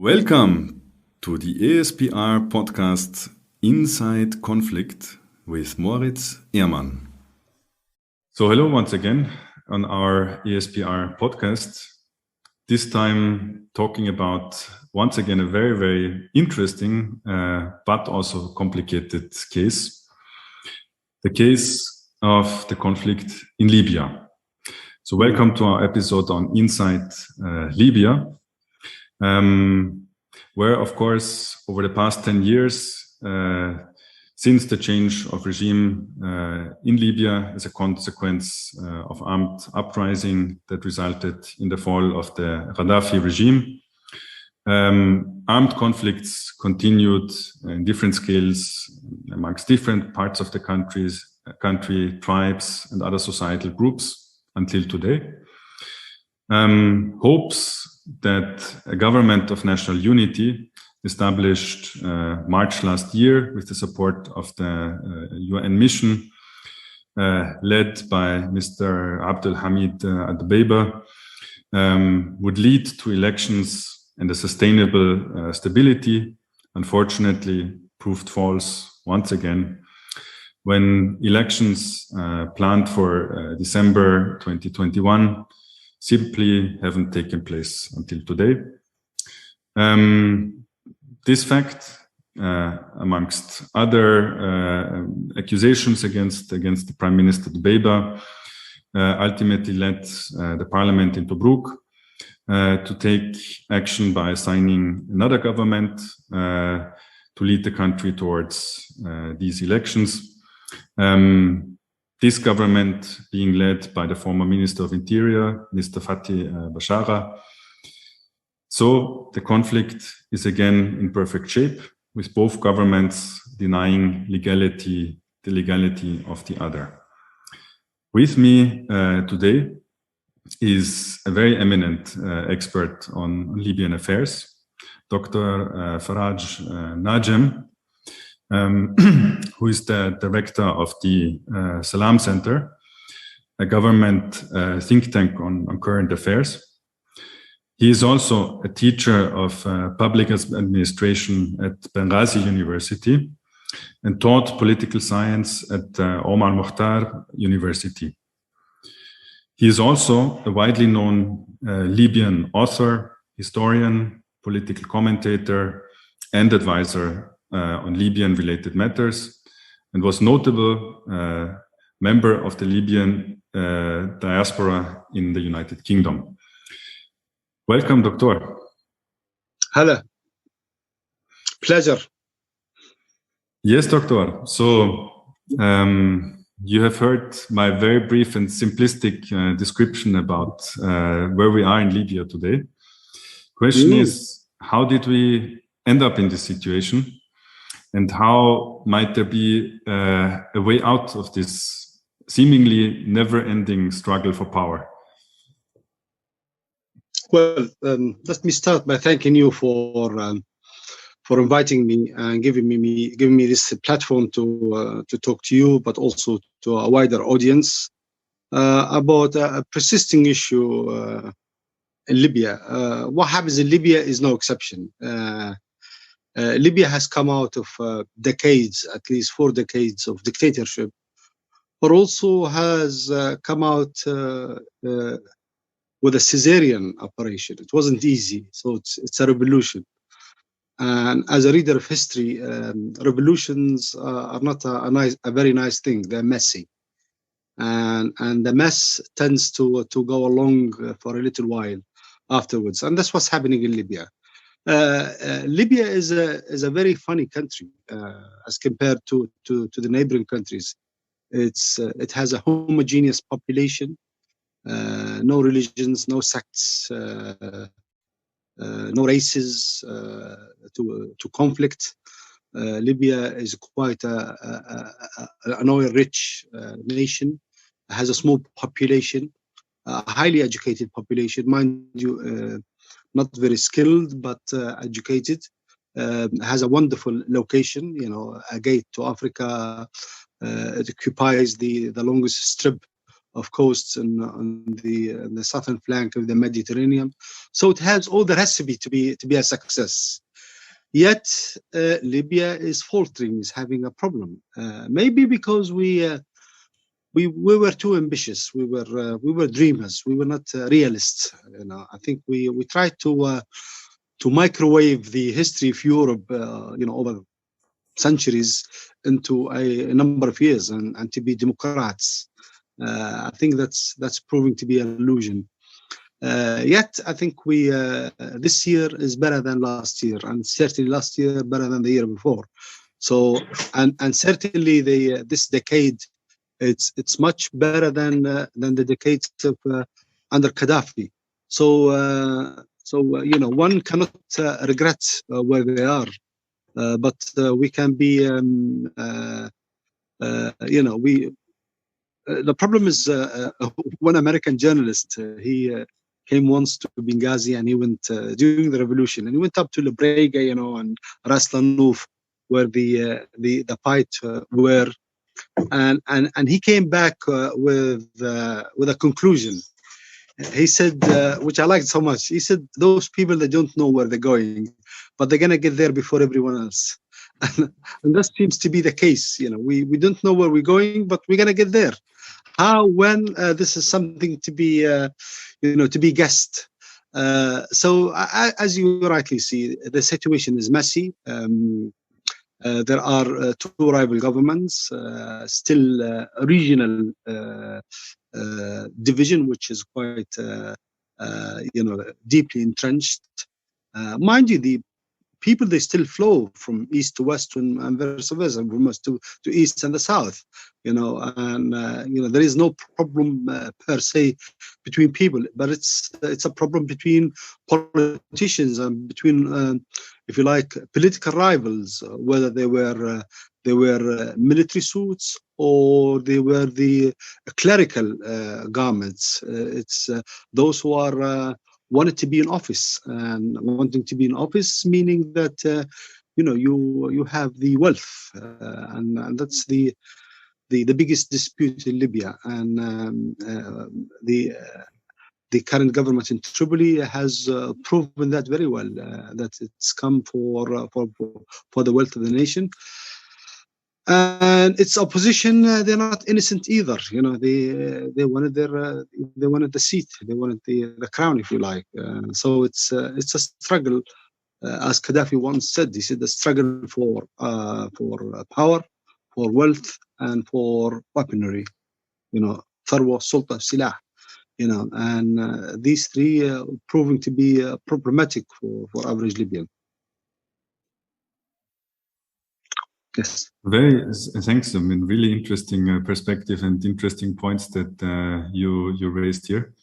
Welcome to the ASPR podcast Inside Conflict with Moritz Ehrmann. So hello once again on our ASPR podcast, this time talking about once again a very, very interesting but also complicated case, the case of the conflict in Libya. So welcome to our episode on Inside Libya. Where, of course, over the past 10 years, since the change of regime in Libya as a consequence of armed uprising that resulted in the fall of the Ghaddafi regime, armed conflicts continued in different scales amongst different parts of the country, tribes, and other societal groups until today. Hopes that a government of national unity established March last year with the support of the UN mission led by Mr. Abdul Hamid Aldbaiba would lead to elections and a sustainable stability, unfortunately proved false once again when elections planned for December 2021 simply haven't taken place until today. This fact, amongst other accusations against the Prime Minister Aldbaiba, ultimately led the parliament in Tobruk to take action by assigning another government to lead the country towards these elections. This government being led by the former Minister of Interior, Mr. Fathi Bashagha. So the conflict is again in perfect shape, with both governments denying the legality of the other. With me today is a very eminent expert on Libyan affairs, Dr. Faraj Najem, who is the director of the Salam Center, a government think tank on current affairs. He is also a teacher of public administration at Benghazi University and taught political science at Omar Mukhtar University. He is also a widely known Libyan author, historian, political commentator, and advisor on Libyan-related matters, and was notable member of the Libyan diaspora in the United Kingdom. Welcome, Doctor. Hello. Pleasure. Yes, Doctor. So you have heard my very brief and simplistic description about where we are in Libya today. Question is, how did we end up in this situation? And how might there be a way out of this seemingly never-ending struggle for power? Well, let me start by thanking you for inviting me and giving me this platform to talk to you, but also to a wider audience about a persisting issue in Libya. What happens in Libya is no exception. Libya has come out of decades, at least 4 decades of dictatorship, but also has come out with a Caesarean operation. It wasn't easy, so it's a revolution. And as a reader of history, revolutions are not a very nice thing. They're messy, and the mess tends to go along for a little while afterwards, and that's what's happening in Libya. Libya is a very funny country as compared to the neighboring countries. It has a homogeneous population, no religions, no sects, no races to conflict. Libya is quite an oil-rich nation. It has a small population, a highly educated population, mind you. Not very skilled, but educated. Has a wonderful location, a gate to Africa. It occupies the longest strip of coasts on the southern flank of the Mediterranean. So it has all the recipe to be a success. Yet Libya is faltering, is having a problem. Maybe because we were too ambitious. We were dreamers. We were not realists. I think we tried to microwave the history of Europe, over centuries into a number of years and to be democrats. I think that's proving to be an illusion. Yet I think this year is better than last year, and certainly last year better than the year before. So and certainly this decade it's much better than the decades of under Gaddafi. So one cannot regret where they are, but we can be the problem is one American journalist he came once to Benghazi, and he went during the revolution, and he went up to Lebrega, and Ras Lanuf, where the fight were, and he came back with a conclusion. He said, which I liked so much. He said, "Those people, they don't know where they're going, but they're gonna get there before everyone else." And that seems to be the case. We don't know where we're going, but we're gonna get there. How, when, this is something to be to be guessed. So as you rightly see, the situation is messy. There are two rival governments, still regional division, which is quite deeply entrenched. Mind you, the people, they still flow from east to west and vice versa, from west to east and the south, and there is no problem per se between people, but it's a problem between politicians and between, if you like, political rivals, whether they were military suits or they were the clerical garments. It's those who are wanted to be in office, and wanting to be in office meaning that you have the wealth, and that's the biggest dispute in Libya, and the current government in Tripoli has proven that very well, that it's come for the wealth of the nation. And its opposition, they're not innocent either. They wanted they wanted the seat, they wanted the crown, if you like. So it's a struggle, as Gaddafi once said. He said the struggle for power, for wealth, and for weaponry. Tharwa, sulta, silah. And these three proving to be problematic for average Libyan. Yes. Thanks. I mean, really interesting perspective and interesting points that you raised here.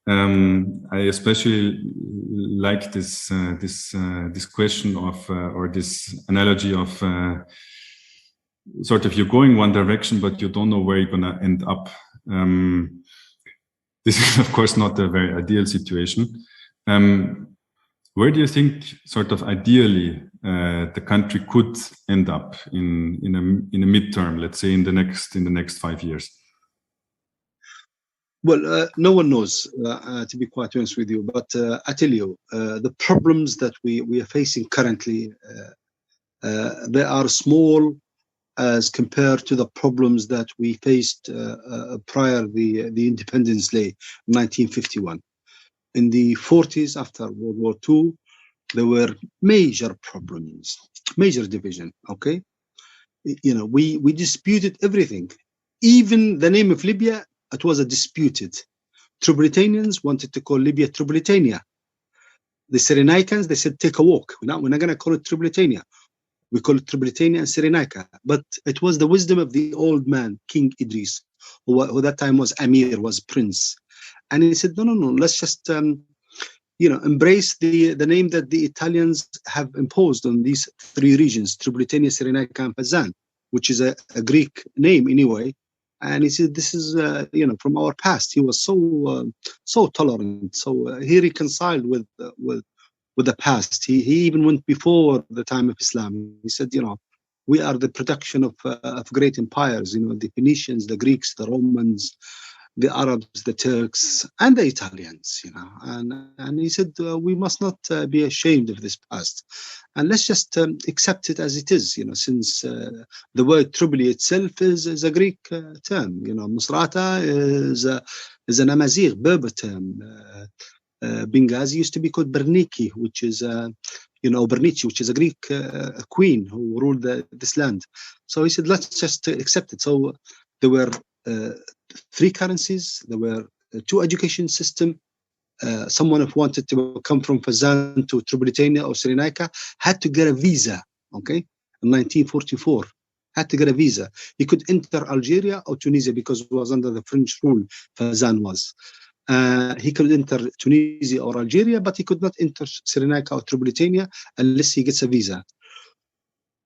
I especially like this question of or this analogy of sort of you're going one direction, but you don't know where you're gonna end up. This is, of course, not a very ideal situation. Where do you think, sort of ideally, the country could end up in a midterm, let's say in the next 5 years? Well, no one knows, to be quite honest with you. But I tell you, the problems that we are facing currently, they are small as compared to the problems that we faced prior the Independence Day, 1951. In the 40s, after World War II, there were major problems, major division. Okay, we disputed everything, even the name of Libya. It was a disputed. Tripolitanians wanted to call Libya Tripolitania. The Cyrenaicans, they said, take a walk. We're not going to call it Tripolitania. We call it Tripolitania and Cyrenaica. But it was the wisdom of the old man, King Idris, who that time was Amir, was prince. And he said, no, let's just, embrace the name that the Italians have imposed on these three regions, Tripolitania, Cyrenaica, and Fezzan, which is a Greek name anyway. And he said, this is, from our past. He was so tolerant. So he reconciled with the past. He even went before the time of Islam. He said, we are the production of great empires. The Phoenicians, the Greeks, the Romans, the Arabs, the Turks, and the Italians, and he said, we must not be ashamed of this past, and let's just accept it as it is, since the word Tripoli itself is a Greek term, Misrata is an Amazigh Berber term. Benghazi used to be called Berniki, which is Bernice, which is a Greek queen who ruled this land. So he said, let's just accept it. So there were 3 currencies, there were 2 education systems. Someone who wanted to come from Fezzan to Tripolitania or Cyrenaica had to get a visa, okay, in 1944. Had to get a visa. He could enter Algeria or Tunisia because it was under the French rule, Fezzan was. He could enter Tunisia or Algeria, but he could not enter Cyrenaica or Tripolitania unless he gets a visa.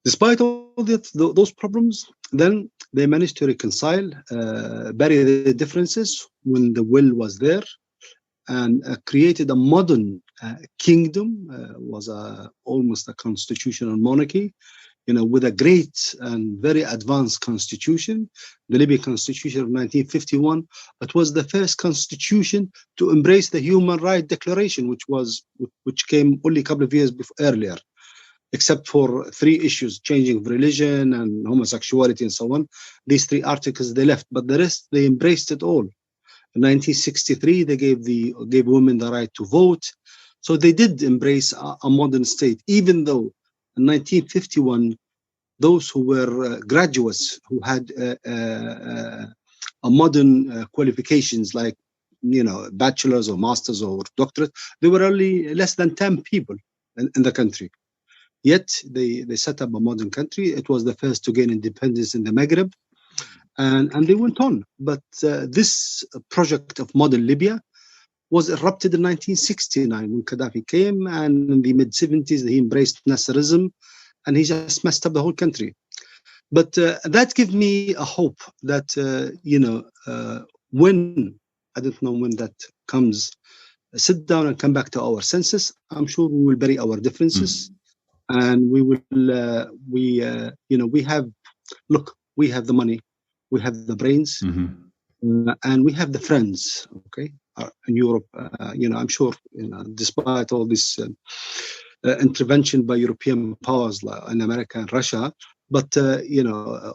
Despite all those problems, then they managed to reconcile, bury the differences when the will was there, and created a modern kingdom, was almost a constitutional monarchy, with a great and very advanced constitution, the Libyan Constitution of 1951. It was the first constitution to embrace the Human Rights Declaration, which came only a couple of years earlier, except for 3 issues: changing of religion and homosexuality and so on. These 3 articles they left, but the rest they embraced it all. In 1963, they gave women the right to vote. So they did embrace a modern state, even though in 1951, those who were graduates who had a modern qualifications like bachelor's or master's or doctorate, there were only less than 10 people in the country. Yet they set up a modern country. It was the first to gain independence in the Maghreb, and they went on. But this project of modern Libya was erupted in 1969 when Gaddafi came, and in the mid-70s he embraced Nasserism, and he just messed up the whole country. But that gave me a hope that when, I don't know when that comes, sit down and come back to our senses, I'm sure we will bury our differences, and we will we have the money, we have the brains, and we have the friends, okay, in Europe. I'm sure, despite all this intervention by European powers in America and Russia, but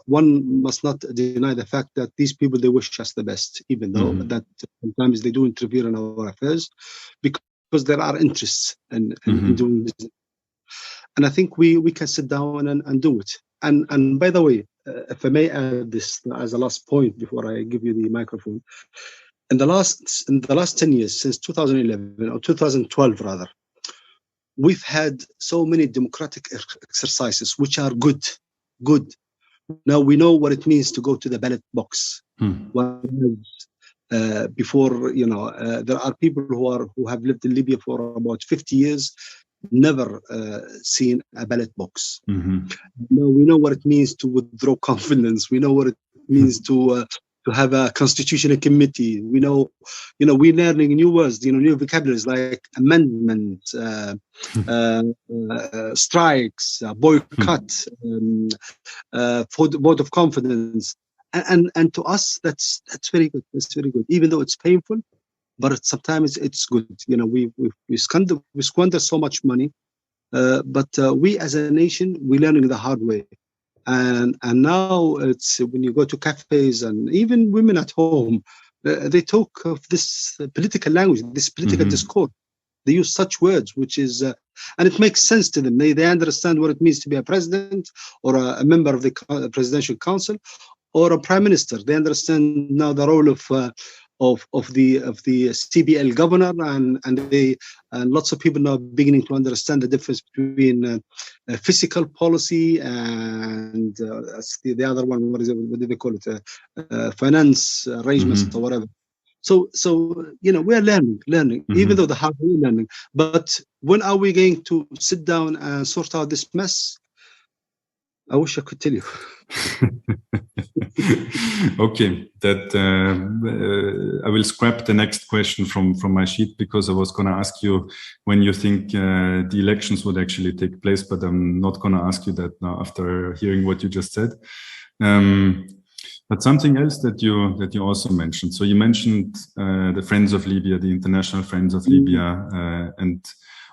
one must not deny the fact that these people, they wish us the best, even though that sometimes they do interfere in our affairs because there are interests in doing business. And I think we can sit down and do it. And by the way, if I may add this as a last point before I give you the microphone, in the last 10 years, since 2011 or 2012 rather, we've had so many democratic exercises which are good. Now we know what it means to go to the ballot box. Before, there are people who have lived in Libya for about 50 years, never seen a ballot box. Now we know what it means to withdraw confidence. We know what it means to have a constitutional committee. We know, we're learning new words, new vocabularies like amendment, strikes, boycott, vote of confidence, and to us that's very good. That's very good, even though it's painful. But sometimes it's good. We squander so much money, but we as a nation, we're learning the hard way. And now it's when you go to cafes and even women at home, they talk of this political language, this political discourse. They use such words, which is, and it makes sense to them. They understand what it means to be a president or a member of the presidential council or a prime minister. They understand now the role of the CBL governor, and lots of people now beginning to understand the difference between fiscal policy and the other one. What do they call it? Finance arrangements or whatever. So we are learning, even though the hard way learning. But when are we going to sit down and sort out this mess? I wish I could tell you. Okay, that I will scrap the next question from my sheet, because I was going to ask you when you think the elections would actually take place, but I'm not going to ask you that now after hearing what you just said. But something else that you also mentioned. So you mentioned the Friends of Libya, the International Friends of Libya, and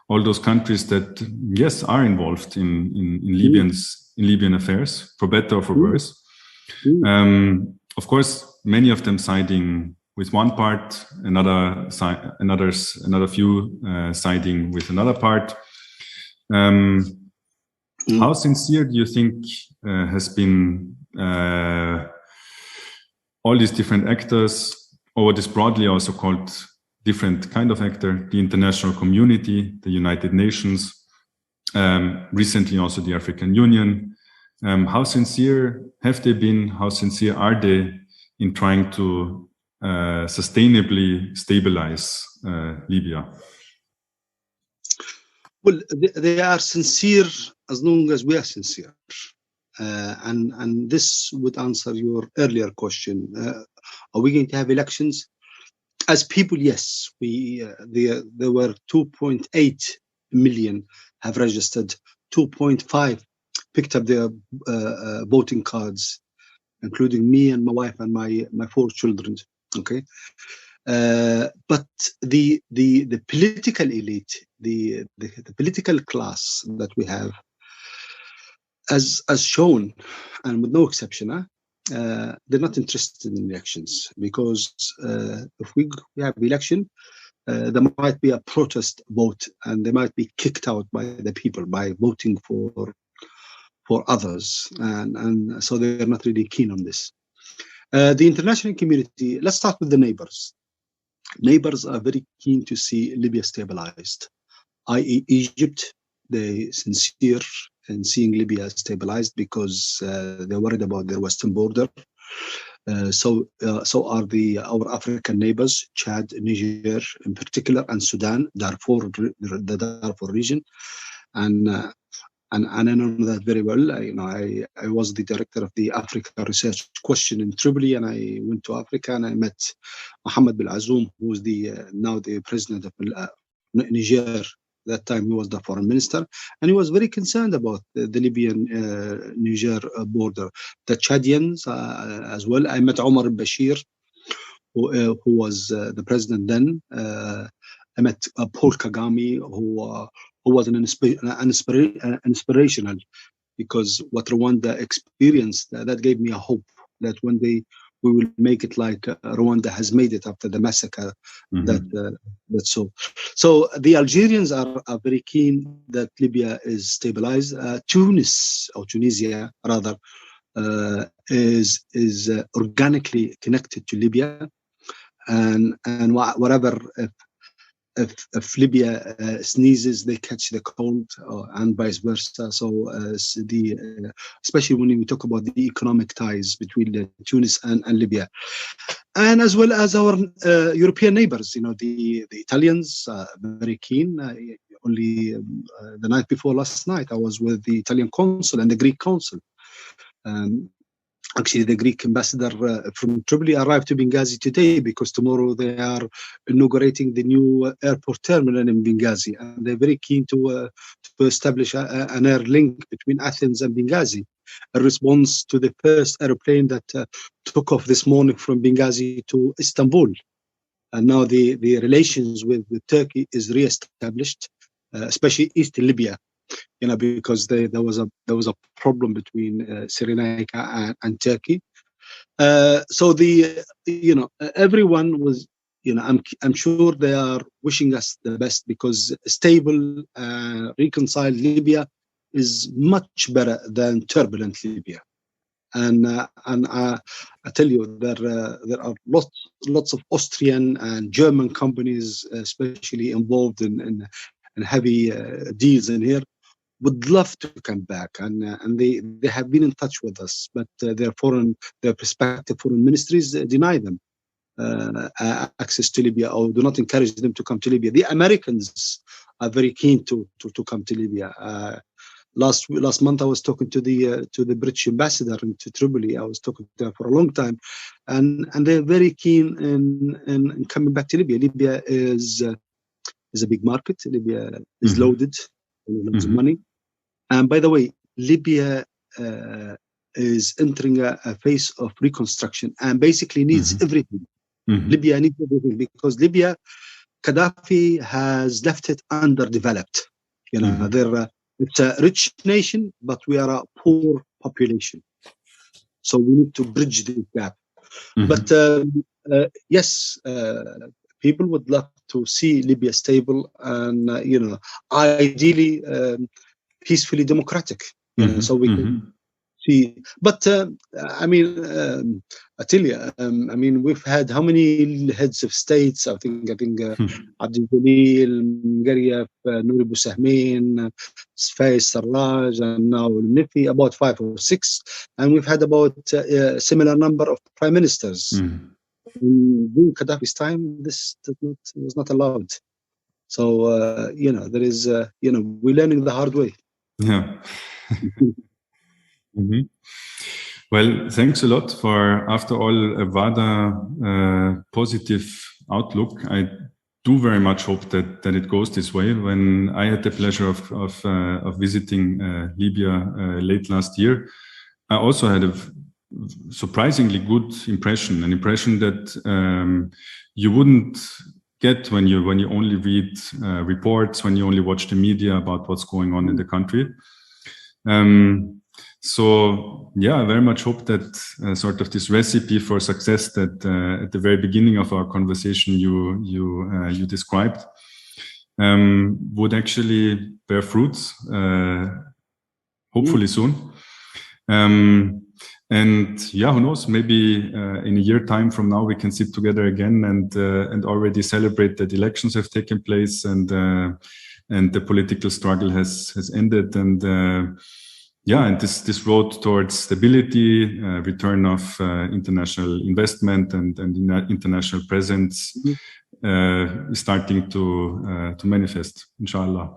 all those countries that, yes, are involved in Libyan affairs, for better or for worse. Of course, many of them siding with one part, another few siding with another part. How sincere do you think has been all these different actors, or what is broadly also called different kind of actor, the international community, the United Nations, recently also the African Union? How sincere have they been? How sincere are they in trying to sustainably stabilize Libya? Well, they are sincere as long as we are sincere. And this would answer your earlier question. Are we going to have elections? As people, yes. There were 2.8 million have registered. 2.5 picked up their voting cards, including me and my wife and my 4 children. Okay. But the political elite, the political class that we have, as shown, and with no exception, they're not interested in elections, because if we have election, there might be a protest vote, and they might be kicked out by the people by voting for others, and so they're not really keen on this. The international community, let's start with the neighbors. Neighbors are very keen to see Libya stabilized, i.e. Egypt. They're sincere in seeing Libya stabilized because they're worried about their western border. So are our African neighbors, Chad, Niger in particular, and Sudan, the Darfur region. And I know that very well. I was the director of the Africa Research Question in Tripoli, and I went to Africa and I met Mohammed bin Azoum, who is now the president of Niger. That time he was the foreign minister, and he was very concerned about the Libyan Niger border. The Chadians as well. I met Omar al-Bashir, who was the president then. I met Paul Kagame, who was an inspirational, because what Rwanda experienced, that gave me a hope that one day we will make it like Rwanda has made it after the massacre. So the Algerians are very keen that Libya is stabilized. Tunisia rather, is organically connected to Libya, and whatever, if Libya sneezes, they catch the cold, and vice versa. So especially when we talk about the economic ties between Tunis and Libya, and as well as our European neighbors. The Italians are very keen. Only the night before last night, I was with the Italian consul and the Greek consul. Actually, the Greek ambassador from Tripoli arrived to Benghazi today, because tomorrow they are inaugurating the new airport terminal in Benghazi, and they're very keen to establish an air link between Athens and Benghazi, a response to the first airplane that took off this morning from Benghazi to Istanbul. And now the relations with Turkey is re-established, especially East Libya. Because there was a problem between Cyrenaica and Turkey. So everyone was, I'm sure they are wishing us the best, because stable, reconciled Libya is much better than turbulent Libya. And I tell you, there are lots of Austrian and German companies, especially involved in heavy deals in here, would love to come back, and they have been in touch with us, but their prospective foreign ministries deny them access to Libya, or do not encourage them to come to Libya. The Americans are very keen to come to Libya. Last month, I was talking to the British ambassador to Tripoli. I was talking to her for a long time, and they're very keen in coming back to Libya. Libya is a big market. Libya is loaded with loads of money. And by the way, Libya is entering a phase of reconstruction and basically needs everything. Libya needs everything because Libya, Gaddafi has left it underdeveloped. It's a rich nation, but we are a poor population. So we need to bridge this gap. But yes, people would love to see Libya stable and, ideally peacefully democratic. So we can see. But I tell you, we've had how many heads of states? I think Abdul Hamid Aldbaiba, Nouri Boussahmin, Faiz Sarraj, and now Nifi, about 5 or 6, and we've had about a similar number of prime ministers. During Gaddafi's time, this was not allowed. So there is we're learning the hard way. Yeah. Well, thanks a lot for, after all, a rather positive outlook. I do very much hope that it goes this way. When I had the pleasure of visiting Libya late last year, I also had a surprisingly good impression, an impression that you wouldn't get when you only read reports, when you only watch the media about what's going on in the country. So yeah, I very much hope that sort of this recipe for success that at the very beginning of our conversation you described would actually bear fruits, hopefully soon. And yeah, who knows? Maybe in a year time from now we can sit together again and already celebrate that elections have taken place and the political struggle has ended and. And this road towards stability, return of international investment and international presence is starting to manifest, inshallah.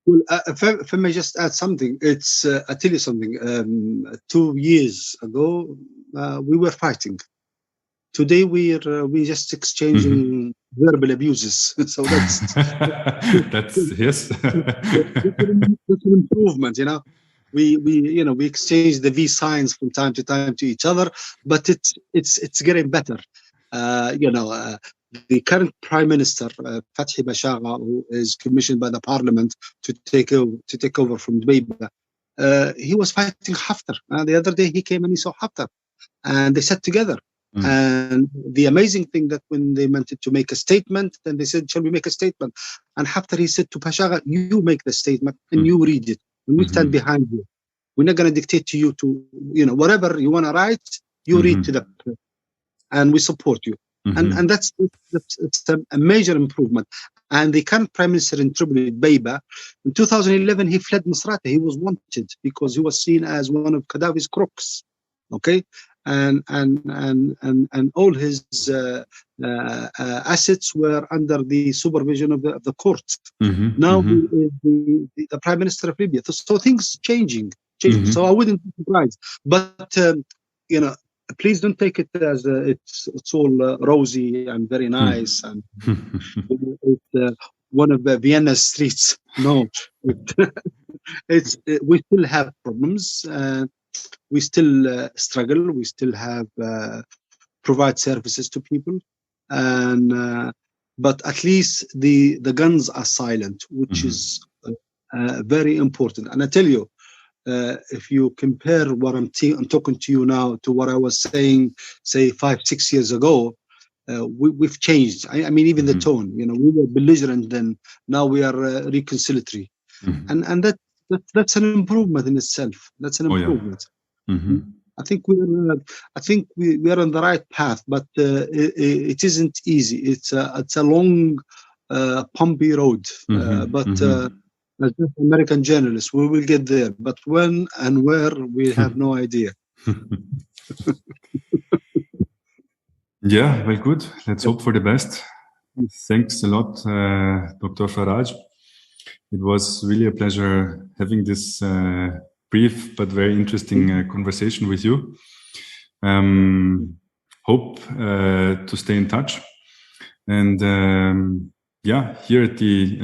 Well, if I may just add something, I tell you something. 2 years ago, we were fighting. Today we just exchanging verbal abuses. So that's yes. That's an improvement, We exchange the V signs from time to time to each other, but it's getting better. The current Prime Minister, Fathi Bashagha, who is commissioned by the Parliament to take over from Aldbaiba, he was fighting Haftar. The other day he came and he saw Haftar, and they sat together. And the amazing thing that when they wanted to make a statement, then they said, "Shall we make a statement?" And Haftar, he said to Bashagha, "You make the statement and you read it, and we stand behind you. We're not going to dictate to you to, whatever you want to write, you read to them, and we support you." And that's a major improvement. And the current Prime Minister in Tripoli, Aldbaiba, in 2011 he fled Misrata. He was wanted because he was seen as one of Gaddafi's crooks. Okay. And all his assets were under the supervision of the court. Now he is the Prime Minister of Libya. So things changing. So I wouldn't be surprised. But please don't take it as it's all rosy and very nice and it's one of the Vienna streets. No, we still have problems. We still struggle. We still have provide services to people, and but at least the guns are silent, which is very important. And I tell you, if you compare what I'm talking to you now to what I was saying, say 5-6 years ago, we've changed. I mean, even the tone. We were belligerent then. Now we are reconciliatory, and that's an improvement in itself. That's an improvement. I think we are on the right path, but it isn't easy. It's a long, bumpy road. But as American journalists, we will get there. But when and where, we have no idea. Yeah, well, good. Let's hope for the best. Thanks a lot, Dr. Faraj. It was really a pleasure having this brief but very interesting conversation with you. Hope to stay in touch. And here at the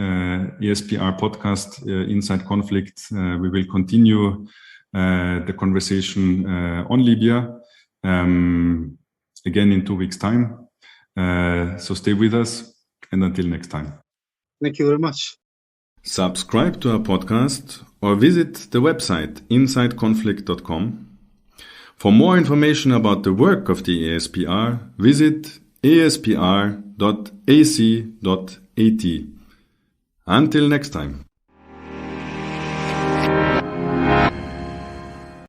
ESPR podcast, Inside Conflict, we will continue the conversation on Libya again in 2 weeks' time. So stay with us, and until next time. Thank you very much. Subscribe to our podcast or visit the website insideconflict.com. For more information about the work of the ASPR, visit aspr.ac.at. Until next time.